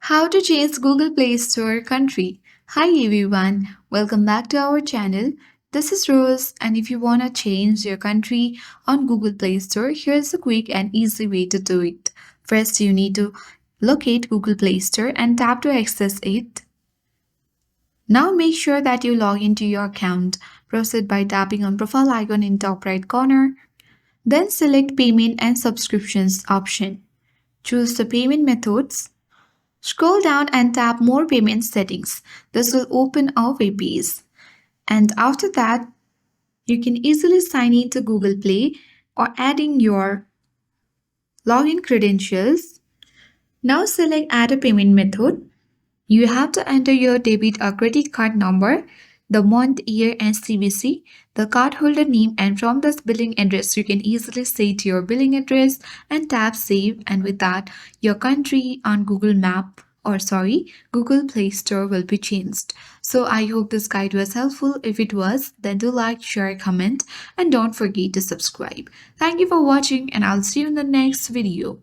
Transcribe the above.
How to change Google Play Store country. Hi everyone, welcome back to our channel. This is Rose, and if you want to change your country on Google Play Store, here's a quick and easy way to do it. First, you need to locate Google Play Store and tap to access it. Now make sure that you log into your account. Proceed by tapping on profile icon in top right corner. Then select payment and subscriptions option. Choose the payment methods. Scroll down and tap More Payment Settings. This will open a web page. And after that, you can easily sign in to Google Play or adding your login credentials. Now select Add a Payment Method. You have to enter your debit or credit card number, the month, year, and CVC, the cardholder name, and from this billing address, you can easily set your billing address and tap Save. And with that, your country on Google Map Google Play Store will be changed. So I hope this guide was helpful. If it was, then do like, share, comment, and don't forget to subscribe. Thank you for watching, and I'll see you in the next video.